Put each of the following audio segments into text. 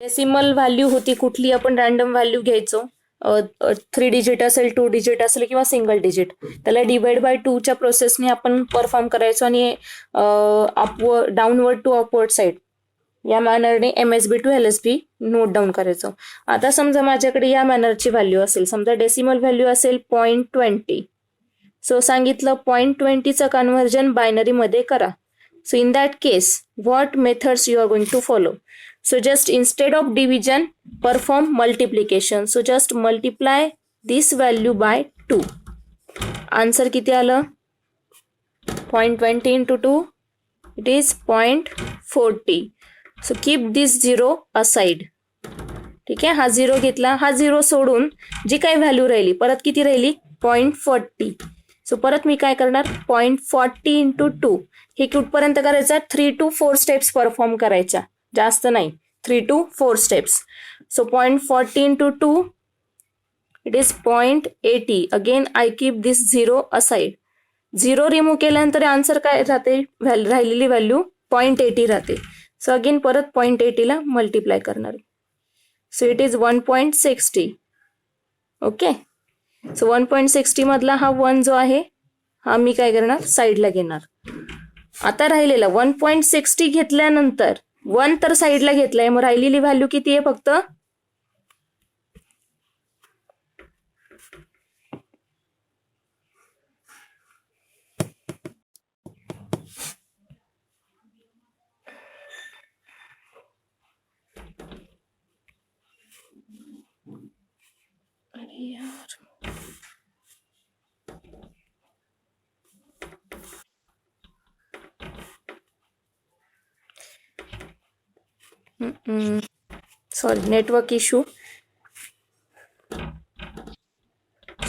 Decimal value होती कुठली, आपण रॅन्डम व्हॅल्यू घ्यायचो. 3 डिजिट असेल, 2 डिजिट असेल किंवा सिंगल डिजिट, त्याला डिवाइड बाय 2च्या प्रोसेसने आपण परफॉर्म करायचो आणि डाऊनवर्ड टू अपवर्ड साईड या मॅनरने MSB to LSB note down करायचो. आता समजा माझ्याकडे या मॅनरची व्हॅल्यू असेल, समजा डेसिमल व्हॅल्यू असेल 0.20. सो सांगितलं 0.20चं कन्व्हर्जन बायनरीमध्ये करा. So in that case, what methods you are going to follow? So just instead of division, perform multiplication. So just multiply this value by 2. Answer किती आलं? 0.20 into 2, it is 0.40. So keep this 0 aside. ठीक आहे, हा 0 घेतला, हा 0 सोडून जी काही value राहिली, परत किती राहिली? 0.40. सो परत मी काय करणार? 0.40 into 2. हे कुठपर्यंत करायचं? 3 to 4 स्टेप्स परफॉर्म करायच्या, जास्त नाही, 3 to 4 steps. So 0.40 into 2, it is 0.80. Again I keep this 0 aside. 0 remove केल्यानंतर आन्सर काय राहते? राहिलेली व्हॅल्यू 0.80 राहते. सो अगेन परत 0.80 ला मल्टिप्लाय करणार. So it is 1.60. Okay, so 1.60 मधला हा 1 जो आहे हा मी काय करणार? साईडला घेणार. आता राहिलेला 1.60 घेतल्यानंतर 1 तर साईडला घेतलाय, मग राहिलेली व्हॅल्यू किती आहे? फक्त अरे यार, sorry, network issue.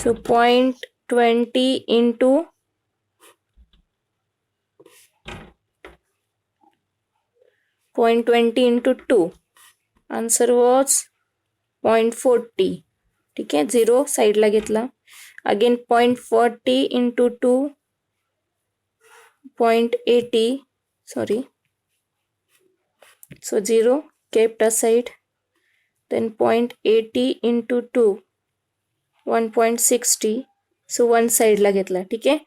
So 0.20 into 0.20 into 2. Answer was 0.40. ठीक आहे, 0 साईडला घेतला. Again 0.40 into 2, 0.80. Sorry, so 0 kept aside. Then 0.80 into 2, 1.60. So 1 साईडला घेतला. ठीक आहे,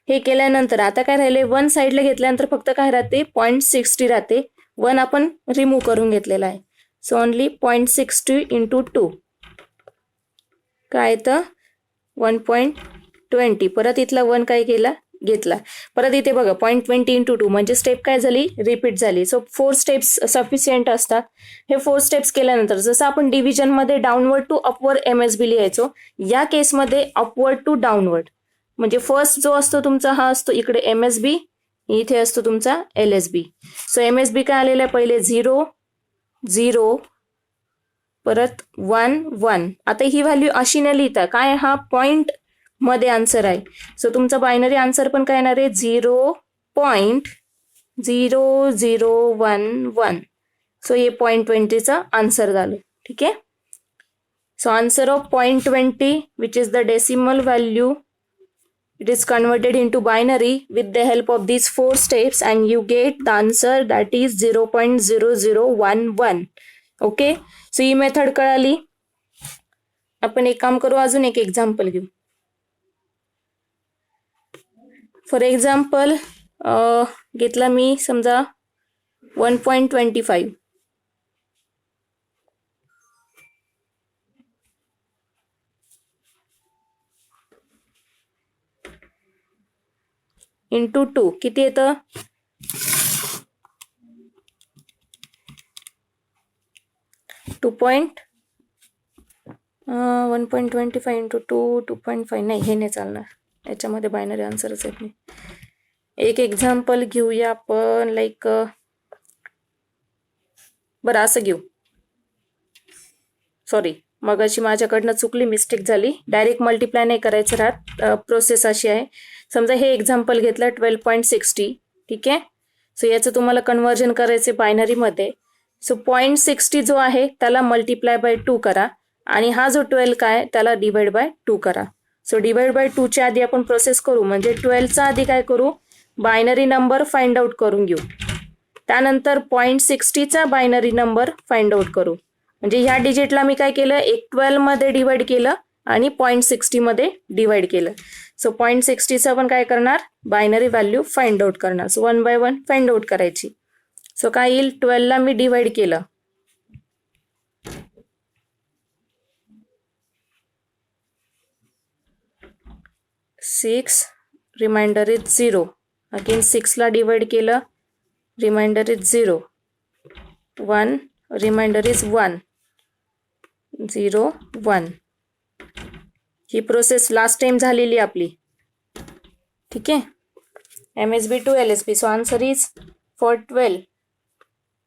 हे केल्यानंतर आता काय राहिले? 1 साईडला घेतल्यानंतर फक्त काय राहते? 0.60 राहते. 1 आपण रिमूव्ह करून घेतलेला आहे. सो ओनली 0.60 into 2 काय तर 1.20. परत इथला 1 काय केला? घेतला. परत इथे बघा 0.20 into 2 म्हणजे स्टेप काय झाली? रिपीट झाली. सो 4 स्टेप्स सफिशियंट असतात. हे 4 स्टेप्स केल्यानंतर जसं आपण डिव्हिजन मध्ये डाऊनवर्ड टू अपवर्ड MSB लिहायचो, या केसमध्ये अपवर्ड टू डाऊनवर्ड म्हणजे फर्स्ट जो असतो तुमचा हा असतो इकडे MSB, इथे असतो तुमचा LSB. सो MSB काय आलेला आहे? पहिले 0 0, परत 1 1. आता ही व्हॅल्यू अशी न लिहिता काय, हा पॉइंट मध्ये आन्सर आहे. सो तुमचा बायनरी आन्सर पण काय येणार आहे? 0.0011. सो हे 0.20चा आन्सर झालं. ठीक आहे, so answer of 0.20 which is the decimal value, it is converted into binary with the help of these 4 steps and you get the answer that is 0.0011. Okay, so he method कळाली. आपण एक काम करू, अजून एक एक्झाम्पल घेऊ. For example घेतला मी समजा 1.25 into 2 किती येतं? 1.25 into 2, 2.5. नाही, हे नाही चालणार, याच्यामध्ये बायनरी आन्सरच येत नाही. एक एक्झाम्पल घेऊया आपण, लाईक बरं असं घेऊ. सॉरी, मगाशी माझ्याकडनं चुकली, मिस्टेक झाली. डायरेक्ट मल्टिप्लाय नाही करायचं राहत, प्रोसेस अशी आहे. समजा हे एक्झाम्पल घेतलं 12.60. ठीक आहे, सो याचं तुम्हाला कन्व्हर्जन करायचे बायनरीमध्ये. सो 0.60 जो आहे त्याला मल्टिप्लाय बाय 2 करा आणि हा जो 12 काय त्याला डिवाइड बाय 2 करा. सो डिवाइड बाय 2च्या आधी आपण प्रोसेस करू, म्हणजे 12चा आधी काय करू? बायनरी नंबर फाइंड आउट करून घेऊ. त्यानंतर 0.60चा बायनरी नंबर फाइंड आउट करू म्हणजे ह्या डिजिटला मी काय केलं, एक 12 मध्ये डिवाइड केलं आणि 0.60 मध्ये डिवाइड केलं. सो 0.60चं आपण काय करणार, बायनरी व्हॅल्यू फाइंड आउट करणार. सो 1 बाय 1 फाइंड आउट करायची. सो काय येईल, 12 ला मी डिवाइड केलं, 6 रिमाइंडर इज 0. अगेन 6 ला डिवाइड केलं, रिमाइंडर इज 0. 1 remainder is 1. 0 1. ही प्रोसेस लास्ट टाइम झालेली आपली. ठीक आहे, MSB to LSB. So answer is for 12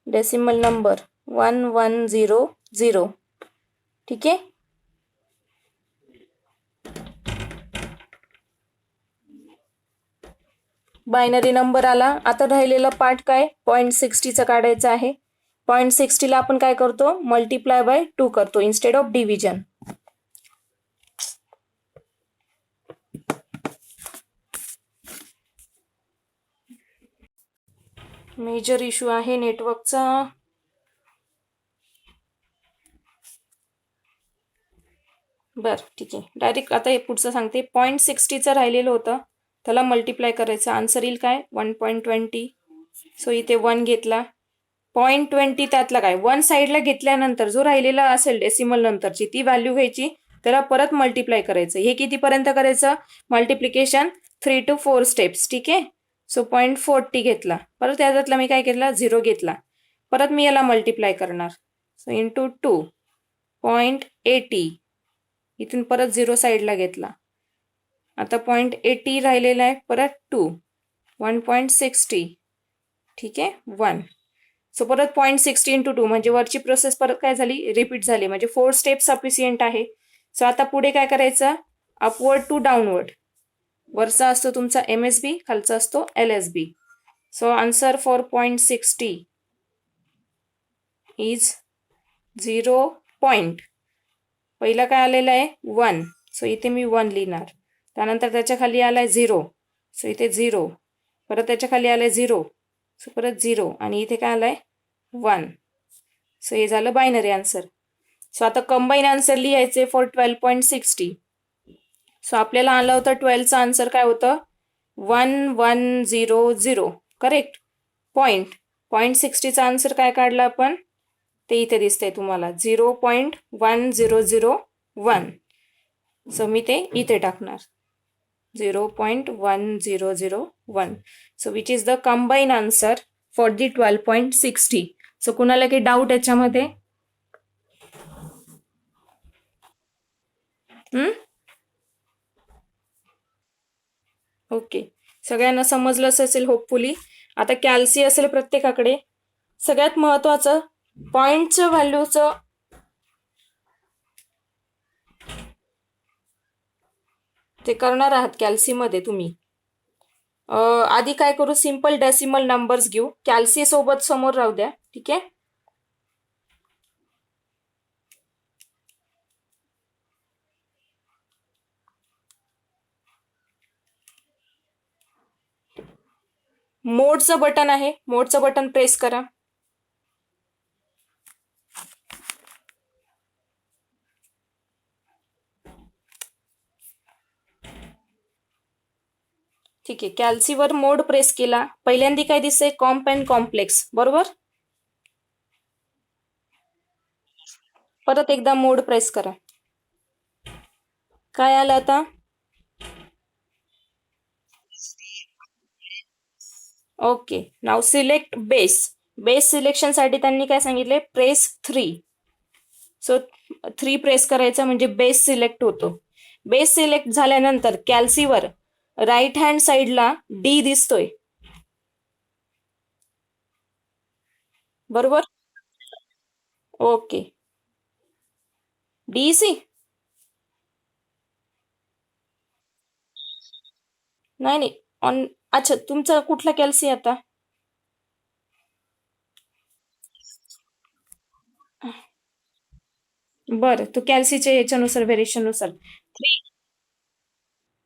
decimal number 1100. ठीक आहे. बायनरी नंबर आला. आता राहिलेला पार्ट काय, 0.60चं काढायचं आहे. 0.60 ला आपण काय करतो, मल्टिप्लाय बाय 2 करतो instead of division. Major issue आहे नेटवर्कचा. बर ठीक आहे, डायरेक्ट आता हे पुढचं सांगते. 0.60चं राहिलेलं होतं, त्याला मल्टिप्लाय करायचं. आन्सर येईल काय, 1.20. सो इथे 1 घेतला, 0.20 त्यातला काय 1 साईडला घेतल्यानंतर जो राहिलेला असेल डेसिमल नंतरची ती व्हॅल्यू घ्यायची, त्याला परत मल्टिप्लाय करायचं. हे कितीपर्यंत करायचं, मल्टिप्लिकेशन 3 to 4 स्टेप्स. ठीक आहे. सो 0.40 घेतला, परत याच्यातला मी काय केला, 0 घेतला, परत मी याला मल्टिप्लाय करणार. सो इंटू 2 0.80, इथून परत 0 साईडला घेतला. आता 0.80 राहिलेला आहे, परत 2 1.60. ठीक आहे, 1. सो परत 0.60 इंटू 2 म्हणजे वरची प्रोसेस परत काय झाली, रिपीट झाली. म्हणजे 4 स्टेप सफिशियंट आहे. सो आता पुढे काय करायचं, अपवर्ड टू डाऊनवर्ड. वरचा असतो तुमचा MSB, खालचा असतो LSB. So answer for 0.60 is 0. पहिला काय आलेला आहे 1. सो इथे मी 1 लिहिणार. त्यानंतर त्याच्या खाली आलाय 0. सो इथे 0. परत त्याच्या खाली आलाय 0. सो परत 0 आणि इथे काय आलाय 1. सो हे झालं बायनरी आन्सर. सो आता कंबाईन आन्सर लिहायचे फॉर 12.60. सो आपल्याला आलं होतं 12चं आन्सर काय होतं, 1100. करेक्ट. 0.60चं आन्सर काय काढलं आपण, ते इथे दिसतंय तुम्हाला 0.1001. सो मी ते इथे टाकणार 0.1001. So which is the combine answer for the 12.60. So कुणाला काही डाऊट याच्यामध्ये? ओके, सगळ्यांना समजलंच असेल होपफुली. आता कॅल्सी असेल प्रत्येकाकडे. सगळ्यात महत्वाचं पॉइंटचं व्हॅल्यूचं ते करणार आहात कॅल्सीमध्ये तुम्ही. आधी काय करू, सिंपल डेसिमल नंबर्स घेऊ. कॅल्सी सोबत समोर राहू द्या. ठीक आहे. मोडचं बटन आहे, मोडचं बटन प्रेस करा. ठीक आहे, कॅल्सीवर मोड प्रेस केला. पहिल्यांदा काय दिसतंय, कॉम्प अँड कॉम्प्लेक्स. बरोबर. परत एकदा मोड प्रेस करा. काय आलं आता, ओके. नाव सिलेक्ट बेस. बेस सिलेक्शन साठी त्यांनी काय सांगितले, प्रेस 3. सो 3 प्रेस करायचा म्हणजे बेस सिलेक्ट होतो. बेस सिलेक्ट झाल्यानंतर कॅल्सीवर राईट हँड साइडला डी दिसतोय. बरोबर. ओके, डीसी नाही ऑन. अच्छा, तुमचा कुठला कॅल्सी आता, बरं, तो कॅल्सीच्या याच्यानुसार व्हेरिएशननुसार.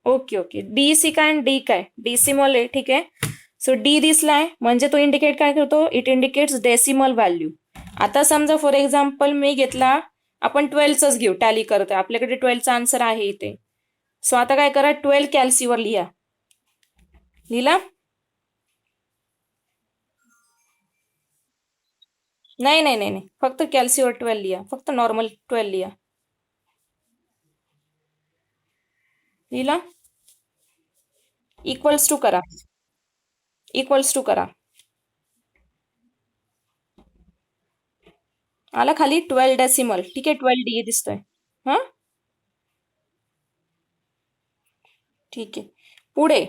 ओके ओके, डीसी काय आणि डी काय, डिसिमल आहे. ठीक आहे. सो डी दिसलाय म्हणजे तो इंडिकेट काय करतो, इट इंडिकेट्स डेसिमल व्हॅल्यू. आता समजा फॉर एक्झाम्पल मी घेतला, आपण 12चाच घेऊ, टॅली करतोय, आपल्याकडे 12चा आन्सर आहे इथे. सो आता काय करा, 12 कॅल्सीवर लिहा. लिहिला? नाही नाही नाही नाही, फक्त कॅल्सीवर 12 लिहा, फक्त नॉर्मल 12 लिहा. लिहिला? इक्वल्स टू करा, इक्वल्स टू करा. आला खाली 12 डेसिमल. ठीक आहे, 12 डी दिसतोय. हा, ठीक आहे. पुढे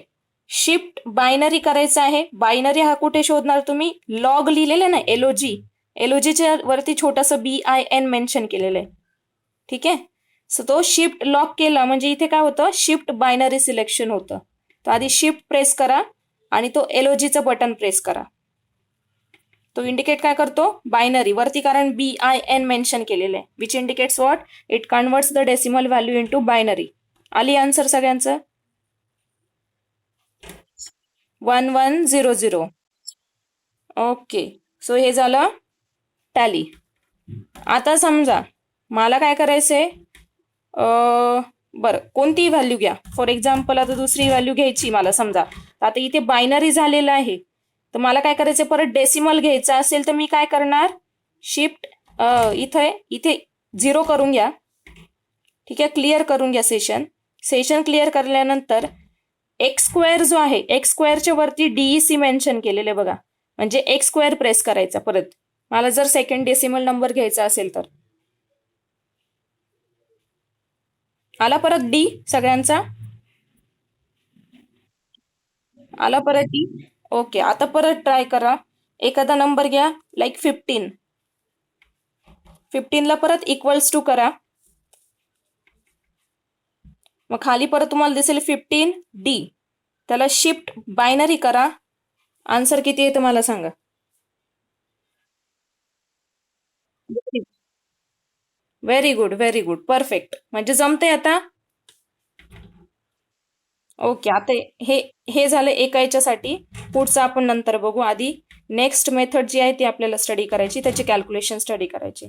शिफ्ट बायनरी करायचं आहे. बायनरी हा कुठे शोधणार तुम्ही? लॉग लिहिलेलं आहे ना, एलओजी, एलओजीच्या वरती छोटंसं BIN मेन्शन केलेलं आहे. ठीक आहे. सो तो शिफ्ट लॉक केला म्हणजे इथे काय होतं, शिफ्ट बायनरी सिलेक्शन होतं. तर आधी शिफ्ट प्रेस करा आणि तो एलओजीचं बटन प्रेस करा. तो इंडिकेट काय करतो? बायनरी वरती, कारण BIN मेन्शन केलेलं आहे, which indicates what? It converts the decimal value into binary. आली आन्सर सगळ्यांचं? 1100. ओके. सो हे झालं टॅली. आता समजा मला काय करायचंय, बरं कोणतीही व्हॅल्यू घ्या. फॉर एक्झाम्पल आता दुसरी व्हॅल्यू घ्यायची मला समजा. आता इथे बायनरी झालेलं आहे, तर मला काय करायचं, परत डेसिमल घ्यायचा असेल तर मी काय करणार, शिफ्ट इथे 0 करून घ्या. ठीक आहे, क्लिअर करून घ्या सेशन क्लिअर करल्यानंतर एक्स स्क्वेअर जो आहे, एक्स स्क्वेअरच्या वरती DEC मेन्शन केलेले बघा, म्हणजे एक्स स्क्वेअर प्रेस करायचा परत, मला जर सेकंड डेसिमल नंबर घ्यायचा असेल तर. आला परत D सगळ्यांचा? आला परत D? ओके. आता परत ट्राय करा, एखादा नंबर घ्या, लाईक 15. 15ला परत इक्वल्स टू करा. मग खाली परत तुम्हाला दिसेल 15D. त्याला शिफ्ट बायनरी करा. आन्सर किती आहे तुम्हाला सांगा? Very good, very good, perfect. म्हणजे जमतंय आता. ओके. आता हे झालं एका याच्यासाठी. पुढचं आपण नंतर बघू. आधी नेक्स्ट मेथड जी आहे ती आपल्याला स्टडी करायची, त्याची कॅल्क्युलेशन स्टडी करायची.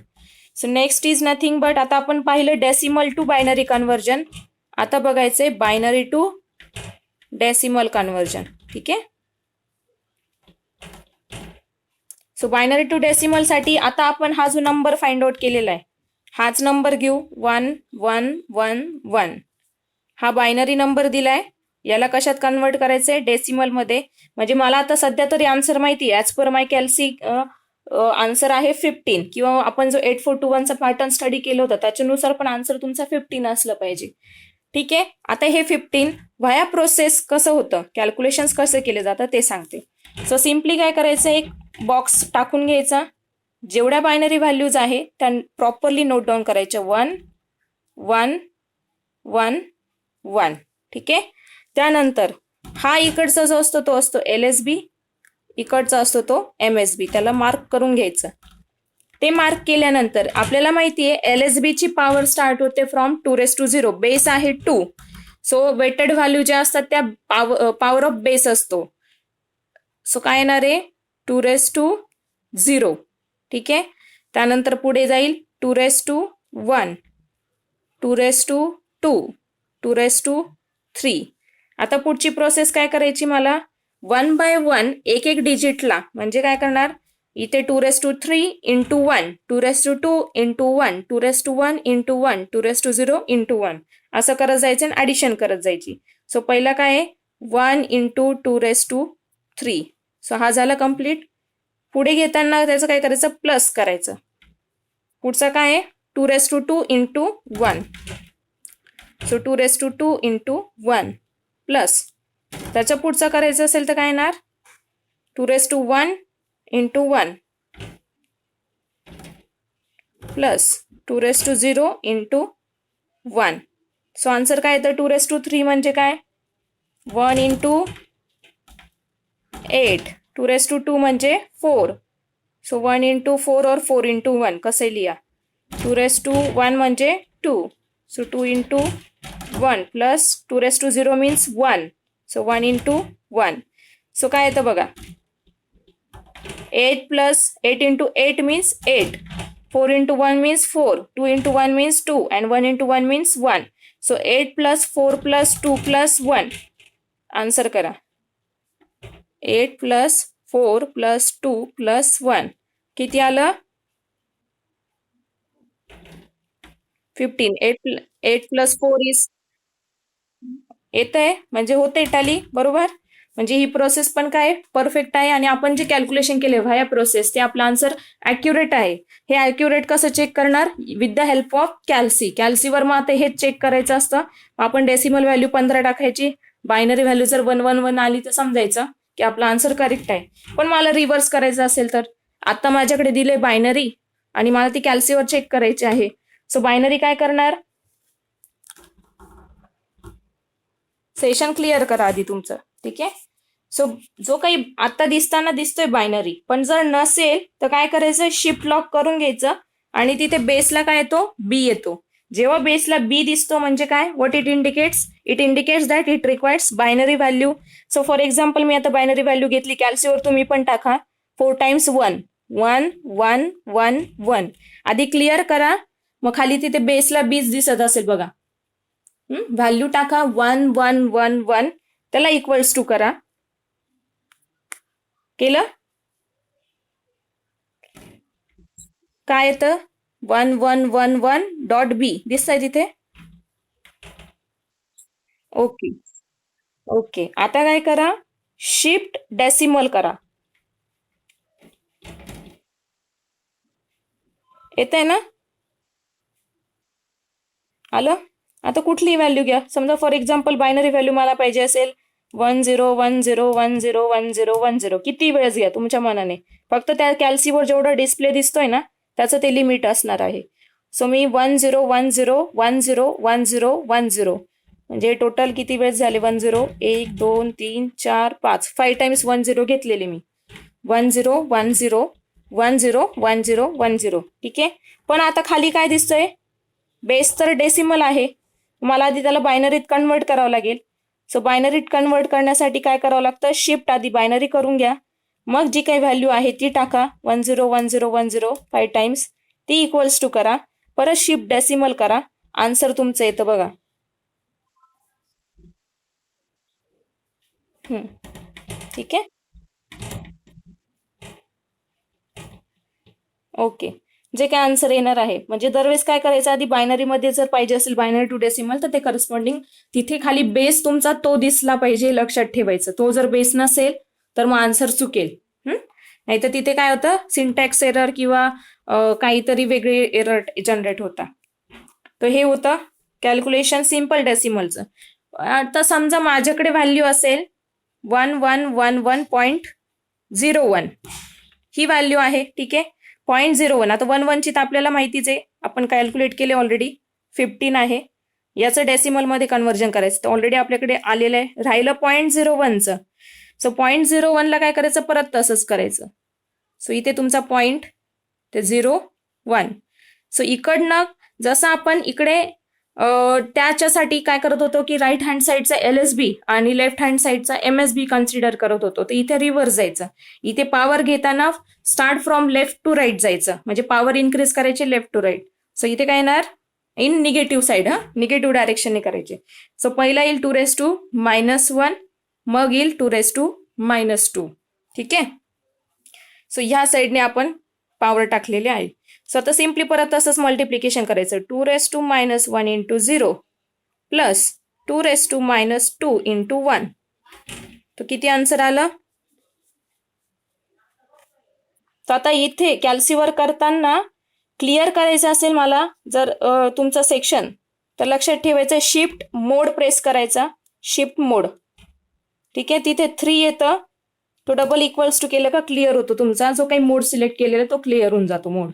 So next is nothing but, आता आपण पाहिलं डेसिमल टू बायनरी कन्व्हर्जन. आता बघायचंय बायनरी टू डेसिमल कन्व्हर्जन. ठीक आहे. सो बायनरी टू डेसिमल साठी आता आपण हा जो नंबर फाइंड आउट केलेला आहे, हाच नंबर घेऊ, 1 1 1 1. हा बायनरी नंबर दिलाय, याला कशात कन्वर्ट करायचंय? डेसिमल मध्ये. म्हणजे मला आता सध्या तरी आन्सर माहिती आहे, ऍज पर माय कॅल्सी आन्सर आहे 15, किंवा आपण जो 8421चा पॅटर्न स्टडी केलं होतं त्याच्यानुसार पण आन्सर तुमचा 15 असलं पाहिजे. ठीक आहे. आता हे 15 व्हाया प्रोसेस कसं होतं, कॅल्क्युलेशन्स कसे केले जातात ते सांगते. सो सिम्पली काय करायचं, एक बॉक्स टाकून घ्यायचा, जेवढ्या बायनरी व्हॅल्यूज आहे त्या प्रॉपरली नोट डाऊन करायच्या, 1 1 1 1. ठीक आहे. त्यानंतर हा इकडचा जो असतो तो असतो LSB, इकडचा असतो तो MSB. त्याला मार्क करून घ्यायचं. ते मार्क केल्यानंतर आपल्याला माहिती आहे LSB ची पॉवर स्टार्ट होते फ्रॉम 2⁻⁴. बेस आहे 2. सो वेटेड व्हॅल्यू ज्या असतात त्या पॉवर ऑफ बेस असतो. सो काय येणार आहे, 2⁻⁴. ठीक आहे. त्यानंतर पुढे जाईल 2⁻1, 2⁻2, 2⁻3. आता पुढची प्रोसेस काय करायची, मला 1 by 1 एक एक डिजिटला, म्हणजे काय करणार, इथे 2⁻3 into 1, 2⁻2 into 1, 2⁻1 into 1, 2⁻0 into 1 असं करत जायचं आणि ऍडिशन करत जायची. सो पहिला काय आहे, 1 into 2⁻3. सो हा झाला कम्प्लीट. पुढे घेताना त्याचं काय करायचं, प्लस करायचं. पुढचा काय आहे, 2⁻2 into 1. So 2⁻2 into 1 plus. त्याच्या पुढचा करायचं असेल तर काय येणार, 2⁻1 into 1 plus 2⁻0 into 1. So answer काय येतं, 2⁻3 म्हणजे काय, 1 into 8. 2⁻2 म्हणजे 4. सो 1 into 4 or 4 into 1 कसे लिहा. 2⁻1 म्हणजे 2. So 2 into 1 plus 2⁻0 means 1. So 1 into 1. So काय येतं बघा, 8 plus 8 into 8 means 8. 4 into 1 means 4. 2 into 1 means 2. And 1 into 1 means 1. So 8 plus 4 plus 2 plus 1. Answer करा. 8 plus 4 plus 2 plus 1. किती आलं? 15. 8 plus 4 is येत आहे, म्हणजे होते टॅली, बरोबर. म्हणजे ही प्रोसेस पण काय परफेक्ट आहे आणि आपण जे कॅल्क्युलेशन केले व्हाया प्रोसेस ते आपलं आन्सर ॲक्युरेट आहे. हे ॲक्युरेट कसं चेक करणार? With the help of calci. कॅल्सीवर मग आता हेच चेक करायचं असतं. आपण डेसिमल व्हॅल्यू 15 टाकायची, बायनरी व्हॅल्यू जर 111 आली तर समजायचं की आपला आन्सर करेक्ट आहे. पण मला रिव्हर्स करायचं असेल तर आता माझ्याकडे दिले बायनरी आणि मला ती कॅल्सीवर चेक करायची आहे. सो बायनरी काय करणार? सेशन क्लिअर करा आधी तुमचं, ठीक आहे. सो जो काही आता दिसताना दिसतोय बायनरी, पण जर नसेल तर काय करायचं? शिफ्ट लॉक करून घ्यायचं आणि तिथे बेसला काय येतो? बी येतो. जेव्हा बेसला बी दिसतो म्हणजे काय? What it indicates? It indicates that it requires binary value. So for example मी आता बायनरी व्हॅल्यू घेतली, कॅल्सीवर तुम्ही पण टाका. 4 times 1 1 1 1 1. आधी क्लिअर करा, मग खाली तिथे बेसला बीच दिसत असेल बघा. व्हॅल्यू टाका 1 1 1 1, त्याला इक्वल्स टू करा. केलं? काय येतं? 1 1 1 1 डॉट बी दिसतंय तिथे. Okay okay. आता काय करा? शिफ्ट डेसिमल करा. येतंय ना? आलं? आता कुठलीही व्हॅल्यू घ्या. समजा फॉर एक्झाम्पल बायनरी व्हॅल्यू मला पाहिजे असेल 1 0 1 0 1 0 1 0 1 0. किती वेळेस घ्या तुमच्या मनाने, फक्त त्या कॅल्सीवर जेवढा डिस्प्ले दिसतोय ना त्याचं ते लिमिट असणार आहे. सो मी 1 0 1 0 1 0 1 0 1 0 म्हणजे टोटल किती वेळेस झाले? 1 0 1 2 3 4 5 5 टाइम्स 1 0 घेतलेले मी. 1 0 1 0 1 0 1 0 1 0. ठीक आहे. पण आता खाली काय दिसतंय? बेस तर डेसिमल आहे, मला आधी त्याला बायनरीत कन्वर्ट करावं लागेल. सो बायनरीत कन्वर्ट करण्यासाठी काय करावं लागतं? शिफ्ट आधी बायनरी करून घ्या, मग जी काही व्हॅल्यू आहे ती टाका. 1 0 1 0 1 0 5 टाइम्स, ती इक्वल्स टू करा. परत शिफ्ट डेसिमल करा. आन्सर तुमचं येतं बघा. ठीक आहे. ओके. जे काय आन्सर येणार आहे, म्हणजे दरवेळेस काय करायचं? आधी बायनरीमध्ये जर पाहिजे असेल बायनरी टू डेसिमल तर ते करस्पॉन्डिंग तिथे खाली बेस तुमचा तो दिसला पाहिजे, लक्षात ठेवायचं. तो जर बेस नसेल तर मग आन्सर चुकेल. नाही तर तिथे काय होतं? सिंटॅक्स एरर किंवा काहीतरी वेगळे एरर जनरेट होता. तर हे होतं कॅल्क्युलेशन सिम्पल डेसिमलचं. आता समजा माझ्याकडे व्हॅल्यू असेल 1111.01 ही व्हॅल्यू आहे, ठीक आहे. 0.01. आता 1 1 ची तर आपल्याला माहितीच आहे, आपण कॅल्क्युलेट केले ऑलरेडी. 15 आहे. याचं डेसिमलमध्ये कन्व्हर्जन करायचं तर ऑलरेडी आपल्याकडे आलेलं आहे. राहिलं 0.01चं. सो 0.01ला काय करायचं? परत तसंच करायचं. सो इथे तुमचा पॉईंट ते 0 1. सो इकडनं जसं आपण इकडे त्याच्यासाठी काय करत होतो की राईट हँड साईडचा LSB आणि लेफ्ट हँड साईडचा MSB कन्सिडर करत होतो, तर इथे रिव्हर्स जायचं. इथे पॉवर घेताना start from left to right जायचं, म्हणजे पॉवर इन्क्रीज करायची लेफ्ट टू राईट. सो इथे काय येणार? इन निगेटिव्ह साईड, निगेटिव्ह डायरेक्शनने करायचे. सो पहिला येईल 2⁻⁻1, मग येईल 2⁻². ठीक आहे. सो ह्या साईडने आपण पॉवर टाकलेले आहे. सो आता सिम्पली परत तसंच मल्टिप्लिकेशन करायचं. 2⁻⁻1 इंटू 0 प्लस 2⁻² इंटू 1. तर किती आन्सर आलं? तर आता इथे कॅल्सीवर करताना क्लिअर करायचं असेल मला जर तुमचं सेक्शन, तर लक्षात ठेवायचं शिफ्ट मोड प्रेस करायचा. शिफ्ट मोड, ठीक आहे. तिथे 3 येतं, तो डबल इक्वल्स टू केलं का क्लिअर होतो तुमचा. जो काही मोड सिलेक्ट केलेला तो क्लिअर होऊन जातो मोड.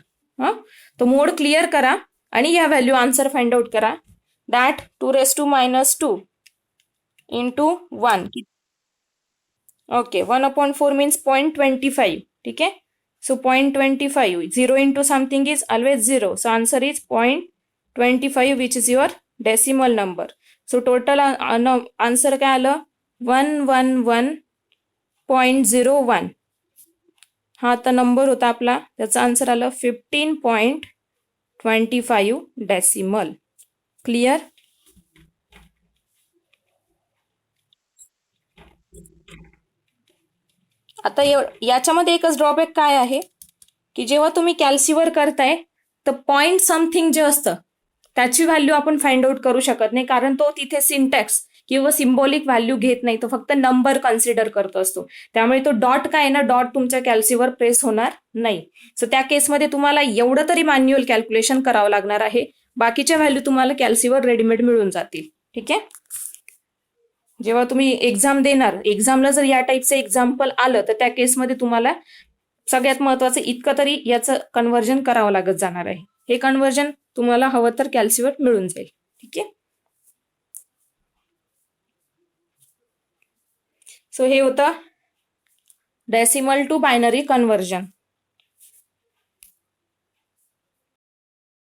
तो मोड क्लिअर करा आणि या व्हॅल्यू आन्सर फाइंड आउट करा. That 2⁻² into 1. ओके. 1/4 मीन्स 0.25. ठीक आहे. So 0.25. 0 into something is always 0. So answer is 0.25, which is your decimal number. So total answer काय आलं? 111.01. हा आता नंबर होता आपला, त्याचा आन्सर आलं 15.25 डेसिमल. क्लिअर? आता याच्यामध्ये एकच ड्रॉबॅक काय आहे की जेव्हा तुम्ही कॅल्सीवर करताय तर पॉइंट समथिंग जे असतं त्याची व्हॅल्यू आपण फाइंड आउट करू शकत नाही, कारण तो तिथे सिंटॅक्स किंवा सिम्बॉलिक व्हॅल्यू घेत नाही, तो फक्त नंबर कन्सिडर करत असतो. त्यामुळे तो डॉट काय ना, डॉट तुमच्या कॅल्सीवर प्रेस होणार नाही. सो त्या केसमध्ये तुम्हाला एवढं तरी मॅन्युअल कॅल्क्युलेशन करावं लागणार आहे. बाकीच्या व्हॅल्यू तुम्हाला कॅल्सीवर रेडीमेड मिळून जातील. ठीक आहे? जेव्हा तुम्ही एक्झाम देणार, एक्झामला जर या टाईपचं एक्झाम्पल आलं तर त्या केसमध्ये तुम्हाला सगळ्यात महत्वाचं इतकं तरी याचं कन्व्हर्जन करावं लागत जाणार आहे. हे कन्व्हर्जन तुम्हाला हवं तर कॅल्सीवर मिळून जाईल. ठीक आहे? सो हे होतं डेसिमल टू बायनरी कन्व्हर्जन.